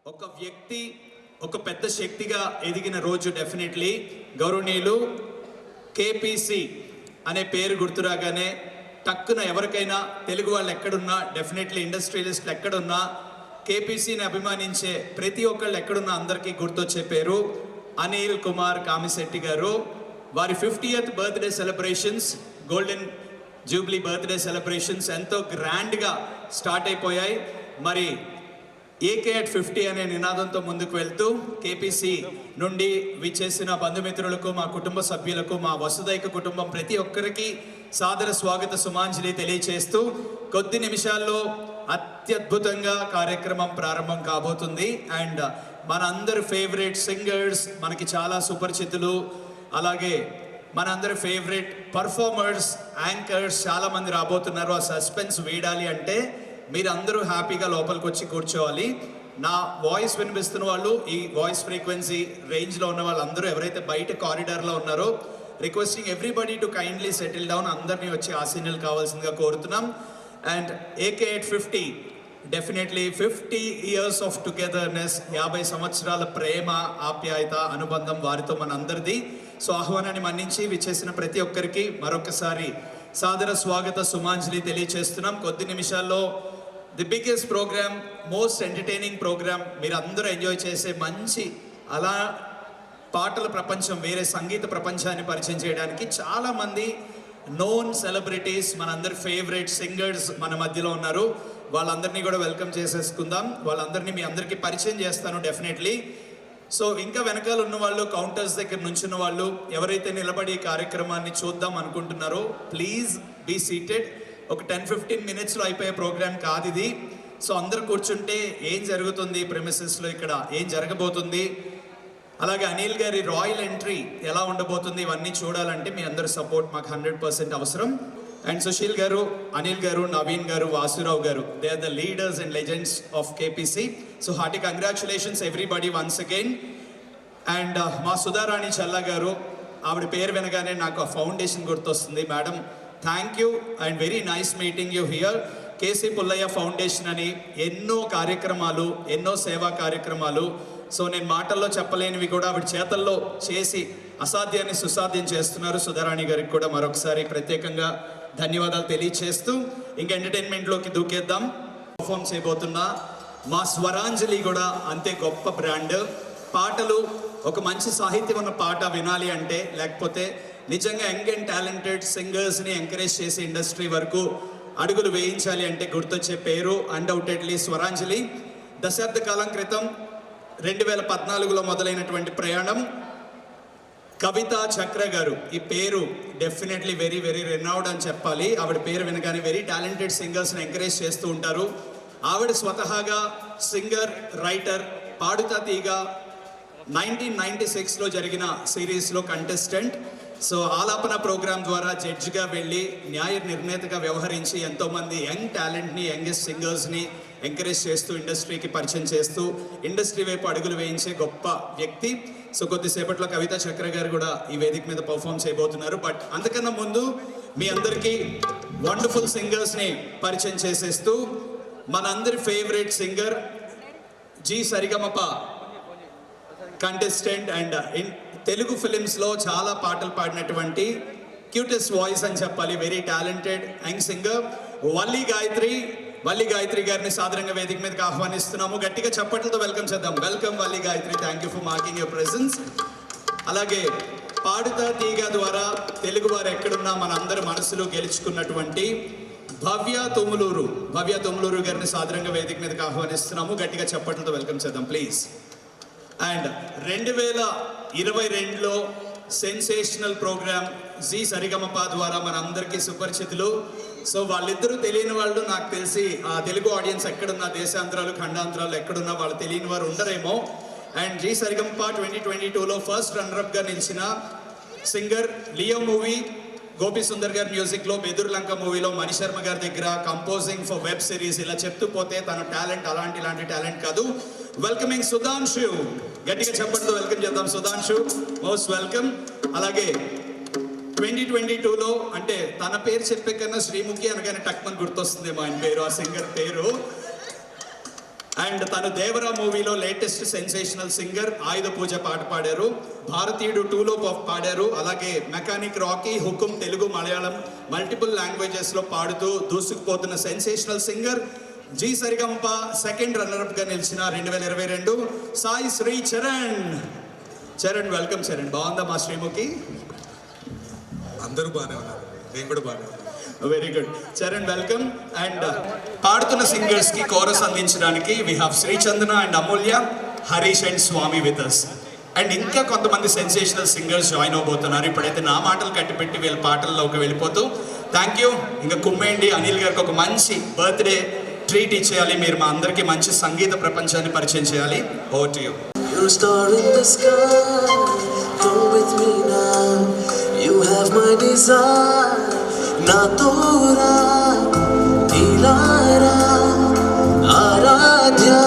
ఒక వ్యక్తి ఒక పెద్ద శక్తిగా ఎదిగిన రోజు డెఫినెట్లీ గౌరవనీయులు కేపీసీ అనే పేరు గుర్తురాగానే టక్కున ఎవరికైనా తెలుగు వాళ్ళు ఎక్కడున్నా డెఫినెట్లీ ఇండస్ట్రియలిస్టులు ఎక్కడున్నా కేపీసీని అభిమానించే ప్రతి ఒక్కళ్ళు ఎక్కడున్నా అందరికీ గుర్తొచ్చే పేరు అనిల్ కుమార్ కామిశెట్టి గారు. వారి 50th birthday celebrations, golden Jubilee birthday celebrations ఎంతో గ్రాండ్గా స్టార్ట్ అయిపోయాయి. మరి ఏకే అట్ 50 అనే నినాదంతో ముందుకు వెళ్తూ కేపీసీ నుండి విచ్చేసిన బంధుమిత్రులకు, మా కుటుంబ సభ్యులకు, మా వసుదైక కుటుంబం ప్రతి ఒక్కరికి సాదర స్వాగత సుమాంజలి తెలియచేస్తూ కొద్ది నిమిషాల్లో అత్యద్భుతంగా కార్యక్రమం ప్రారంభం కాబోతుంది. అండ్ మనందరి ఫేవరెట్ సింగర్స్, మనకి చాలా సుపరిచితులు, అలాగే మనందరి ఫేవరెట్ పర్ఫార్మర్స్, యాంకర్స్ చాలామంది రాబోతున్నారు. ఆ సస్పెన్స్ వీడాలి అంటే మీరు అందరూ హ్యాపీగా లోపలికి వచ్చి కూర్చోవాలి. నా వాయిస్ వినిపిస్తున్న వాళ్ళు, ఈ వాయిస్ ఫ్రీక్వెన్సీ రేంజ్లో ఉన్న వాళ్ళందరూ ఎవరైతే బయట కారిడార్లో ఉన్నారో requesting everybody to kindly settle down, అందరినీ వచ్చి ఆసీనులు కావాల్సిందిగా కోరుతున్నాం. And AK at 50 definitely 50 years of togetherness, 50 సంవత్సరాల ప్రేమ, ఆప్యాయత, అనుబంధం వారితో మన అందరిది. సో ఆహ్వానాన్ని మన్నించి విచ్చేసిన ప్రతి ఒక్కరికి మరొకసారి సాదర స్వాగత సుమాంజలి తెలియచేస్తున్నాం. కొద్ది నిమిషాల్లో the biggest programme, most entertaining programme, మీరు అందరూ ఎంజాయ్ చేసే మంచి అలా పాటల ప్రపంచం, వేరే సంగీత ప్రపంచాన్ని పరిచయం చేయడానికి చాలామంది నోన్ సెలబ్రిటీస్, మనందరి ఫేవరెట్ సింగర్స్ మన మధ్యలో ఉన్నారు. వాళ్ళందరినీ కూడా వెల్కమ్ చేసేసుకుందాం. వాళ్ళందరినీ మీ అందరికీ పరిచయం చేస్తాను డెఫినెట్లీ. సో ఇంకా వెనకాల ఉన్న వాళ్ళు, కౌంటర్స్ దగ్గర నుంచున్న వాళ్ళు, ఎవరైతే నిలబడి ఈ కార్యక్రమాన్ని చూద్దాం అనుకుంటున్నారో ప్లీజ్ బీ సీటెడ్. ఒక 10-15 minutesలో అయిపోయే ప్రోగ్రామ్ కాదు ఇది. సో అందరు కూర్చుంటే ఏం జరుగుతుంది ప్రెమిసెస్లో, ఇక్కడ ఏం జరగబోతుంది, అలాగే అనిల్ గారి రాయల్ ఎంట్రీ ఎలా ఉండబోతుంది, ఇవన్నీ చూడాలంటే మీ అందరి సపోర్ట్ మాకు 100% అవసరం. అండ్ సుశీల్ గారు, అనిల్ గారు, నవీన్ గారు, వాసురావు గారు, they are the leaders and legends of KPC. So hearty congratulations everybody once again. And మా సుధారాణి చల్లా గారు, ఆవిడ పేరు వినగానే నాకు ఆ ఫౌండేషన్ గుర్తొస్తుంది. Madam thank you and very nice meeting you here. KC Pullaiah foundation అని ఎన్నో కార్యక్రమాలు, ఎన్నో సేవా కార్యక్రమాలు. సో నేను మాటల్లో చెప్పలేనివి కూడా ఆవిడ చేతల్లో చేసి అసాధ్యాన్ని సుసాధ్యం చేస్తున్నారు. సుధారాణి గారికి కూడా మరొకసారి ప్రత్యేకంగా ధన్యవాదాలు తెలియచేస్తూ ఇంక ఎంటర్టైన్మెంట్లోకి దూకేద్దాం. పర్ఫామ్ చేయబోతున్నా మా స్వరాంజలి కూడా అంతే గొప్ప బ్రాండ్. పాటలు, ఒక మంచి సాహిత్యం ఉన్న పాట వినాలి అంటే, లేకపోతే నిజంగా యంగ్ అండ్ టాలెంటెడ్ సింగర్స్ని ఎంకరేజ్ చేసి ఇండస్ట్రీ వరకు అడుగులు వేయించాలి అంటే గుర్తొచ్చే పేరు అన్డౌటెడ్లీ స్వరాంజలి. దశాబ్ద కాలం క్రితం 2014లో మొదలైనటువంటి ప్రయాణం. కవితా చక్ర గారు, ఈ పేరు డెఫినెట్లీ వెరీ వెరీ రెనౌడ్ అని చెప్పాలి. ఆవిడ పేరు వినగానే వెరీ టాలెంటెడ్ సింగర్స్ని ఎంకరేజ్ చేస్తూ ఉంటారు. ఆవిడ స్వతహాగా సింగర్, రైటర్, పాడుతా తీగ 1996లో జరిగిన సిరీస్లో కంటెస్టెంట్. సో ఆలాపన ప్రోగ్రాం ద్వారా జడ్జిగా వెళ్ళి న్యాయ నిర్ణేతగా వ్యవహరించి ఎంతోమంది యంగ్ టాలెంట్ని, యంగెస్ట్ సింగర్స్ని ఎంకరేజ్ చేస్తూ ఇండస్ట్రీకి పరిచయం చేస్తూ ఇండస్ట్రీ వైపు అడుగులు వేయించే గొప్ప వ్యక్తి. సో కొద్దిసేపట్లో కవితా చక్ర గారు కూడా ఈ వేదిక మీద పర్ఫామ్ చేయబోతున్నారు. బట్ అంతకన్నా ముందు మీ అందరికీ వండర్ఫుల్ సింగర్స్ని పరిచయం చేసేస్తూ మనందరి favourite singer, Zee Sa Re Ga Ma Pa contestant and Telugu ఫిలిమ్స్లో చాలా పాటలు పాడినటువంటి క్యూటెస్ట్ వాయిస్ అని చెప్పాలి, very talented young singer Valli Gayatri గారిని సాదరంగా వేదిక మీదకి ఆహ్వానిస్తున్నాము. గట్టిగా చప్పట్లతో వెల్కమ్ చేద్దాం. Welcome Valli Gayatri, thank you for marking your presence. అలాగే పాడుతా తీగ ద్వారా తెలుగు వారు ఎక్కడున్నా మన అందరి మనసులో గెలుచుకున్నటువంటి భవ్య తుమ్ములూరు గారిని సాదరంగా వేదిక మీదకి ఆహ్వానిస్తున్నాము. గట్టిగా చప్పట్లతో వెల్కమ్ చేద్దాం ప్లీజ్. అండ్ 2022లో సెన్సేషనల్ ప్రోగ్రామ్ జీ సరిగమప ద్వారా మనందరికీ సుపరిచితులు. సో వాళ్ళిద్దరూ తెలియని వాళ్ళు నాకు తెలిసి ఆ తెలుగు ఆడియన్స్ ఎక్కడున్నా, దేశాంతరాలు, ఖండాంతరాలు ఎక్కడున్నా వాళ్ళు తెలియని వారు ఉండరేమో. అండ్ జీ సరిగమప 2022లో ఫస్ట్ రన్నరప్గా నిలిచిన singer. Leo movie, Gopi Sundar గారి మ్యూజిక్లో, బెదుర్లంక మూవీలో మణిశర్మ గారి దగ్గర కంపోజింగ్ ఫర్ వెబ్ సిరీస్, ఇలా చెప్తూ పోతే తన టాలెంట్ ఇలాంటి టాలెంట్ కాదు. వెల్కమింగ్ సుధాంశు, గట్టిగా చెప్పడంతో వెల్కమ్ చేద్దాం. Sudhanshu most welcome. అలాగే 2022లో అంటే తన పేరు చెప్పే కన్నా శ్రీముఖి అనగానే టక్మన్ గుర్తొస్తుందేమో ఆయన పేరు, ఆ సింగర్ పేరు. అండ్ తను దేవరా మూవీలో latest sensational singer, Ayudha Pooja పాట పాడారు, భారతీయుడు 2లో పాడారు, అలాగే mechanic Rocky, Hukum Telugu Malayalam multiple లాంగ్వేజెస్లో పాడుతూ దూసుకుపోతున్న sensational singer, Zee Sarigamapa second రన్నర్అప్గా నిలిచిన 2022 సాయి శ్రీ చరణ్. చరణ్ వెల్కమ్. చరణ్ బాగుందా మా శ్రీముఖి? అందరూ బాగానే ఉన్నారు, నేను కూడా బాగానే ఉన్నాను. Very good Charan, welcome. And పాడుతున్న సింగర్స్ కి కోరస్ అందించడానికి we have Srichandana and Amulya, Harish and Swami with us. And ఇంకా కొంతమంది సెన్సేషనల్ సింగర్స్ జాయిన్ అవబోతున్నారు. ఇప్పుడైతే నా మాటలు కట్టిపెట్టి వీళ్ళ పాటల్లోకి వెళ్ళిపోతూ థ్యాంక్ యూ. ఇంకా కుమ్మేండి అనిల్ గారికి ఒక మంచి బర్త్డే ట్రీట్ ఇచ్చేయాలి. మీరు మా అందరికీ మంచి సంగీత ప్రపంచాన్ని పరిచయం చేయాలి. Over to you. You're a star in the sky, come with me now. You have my desire. Na tora, Dilara, Aradhya.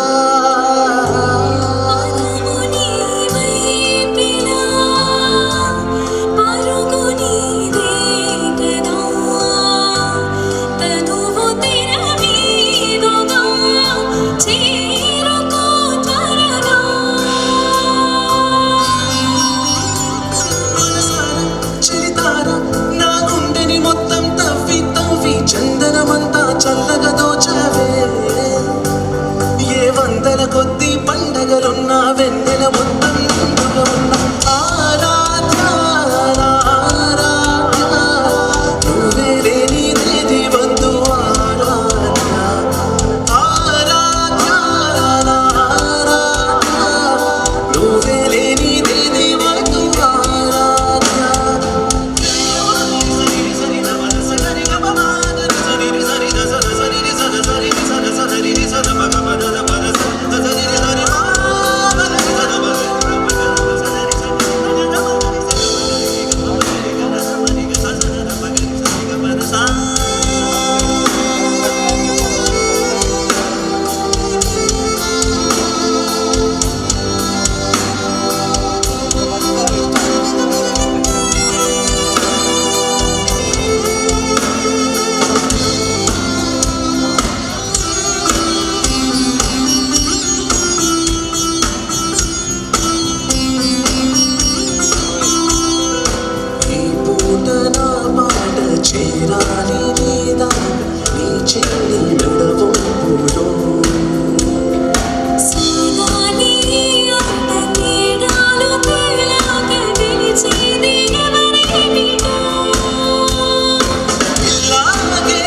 కొద్ది పండగలున్న వెన్నెల మొత్తం నిండుగా ఉన్న ఆరాధ్య నువ్వే లేనిదేది వద్దు ఆరాధ్య ఆరాధ్య నువ్వే లేనిదేది వద్దు ఆరాధ్య. చేరాలి లేదా నీ చెల్లి నడవంపులో సాగాలి అంత తేడాలు తేలాగా తెలిసేది ఎవరేమిటో ఇలాగే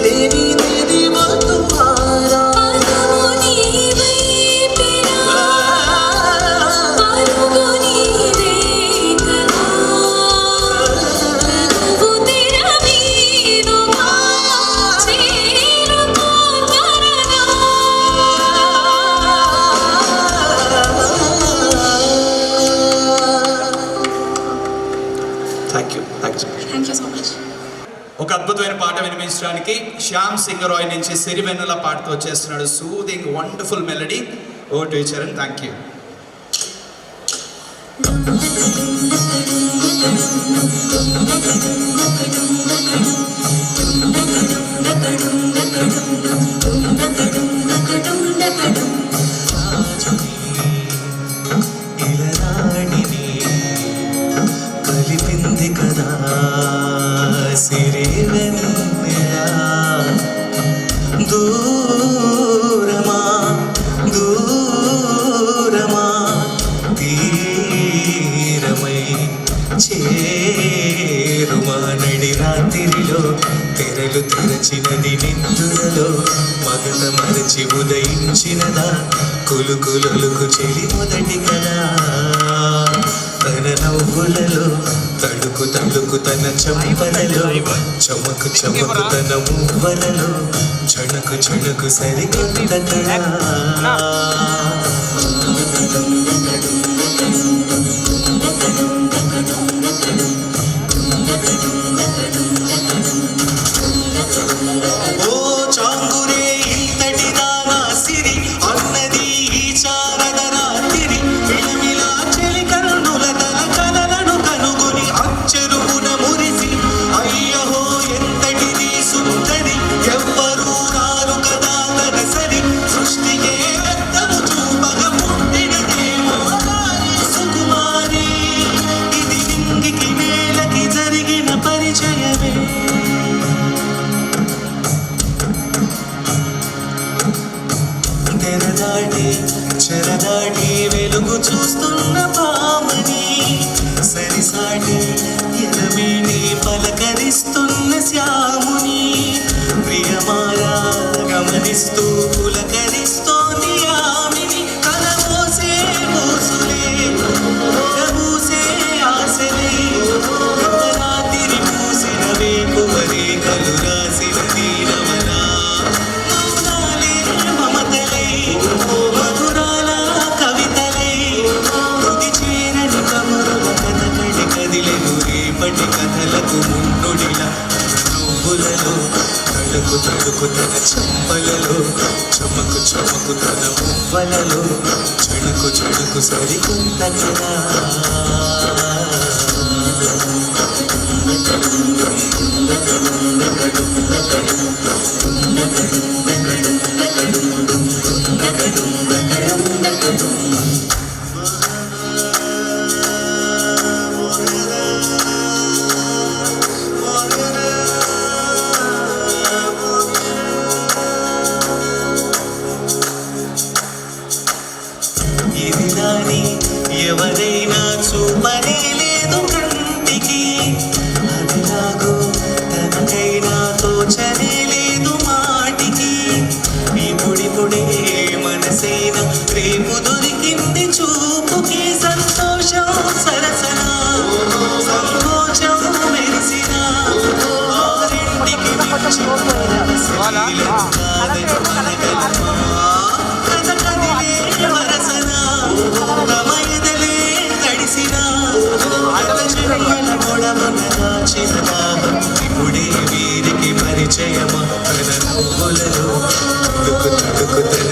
Lady ఆలపించడానికి శ్యామ్ సింగరాయ్ నుంచి సిరివెన్నెల పాడుతూ వచ్చేస్తున్నాడు. Soothing wonderful melody. Oh to Charan. Thank you. కలిపింది కదా సిరివెన్నెల దూరమా దూరమా తీరమై చేరుమా నడి రాత్రిలో తెరలు తెరచినది నిద్దులలో మగత మరచి ఉదయించినదా కులుకులొలుకు చెలి మొదటి కదా తన నవ్వులలో తడుకు తడుకు తన చంపలలో చమకు చమకు తన మువ్వలలో చణకు చణకు సరికొత్త కళ ఓ చాంగురే ఇంతటి దానా సిరి అన్నది ఈ చారద రాత్రి మిలమిలా చెలి కన్నుల తల కలలను కనుగొని అచ్చరుపున మురిసి అయ్యహో ఎంతటిది సుందరి ఎవ్వరూ రారు కదా తన సరి సృష్టికే అర్థము చూపగా పుట్టినదేమో నారీ సుకుమారి ఇది నింగికి నేలకి జరిగిన పరిచయమే తెరదాటి చెరదాటి వెలుగు చూస్తున్న పామని సరిసాటి ఎదమేని పలకరిస్తున్న శ్యాముని ప్రియమారా గమనిస్తూ పులకరిస్తోంది ఆమెని కలబోసే మోసులే పూసే ఆశలే రాత్రి పూసిన వేకువరే కలు రాసిన తీరవనా మౌనాలే మమతలై మధురాల కవితలై తుది చేరని కమరుల కథకడి కదిలెను రేపటి కథలకు ముందుడిలా నువ్వులలో తడుకు తడుకు తన చంపలలో చమకు చమకు తన మువ్వలలో చెడుకు చెడుకు సరికొత్త కదా ఇది దాని ఎవరైనా చూపనే లేదు కంటికి అదిలాగో తనకైనా తోచనే లేదు మాటికి ఇప్పుడిప్పుడే మనసైన రేపు దొరికింది చూపుకి సంతోషం సరసన సంకోచం మెరిసిన ఆరింటికి మించి తమయదలే తడిసిన ఇప్పుడే వీరికి పరిచయమా తన నవ్వులలో తడుకు తడుకు తన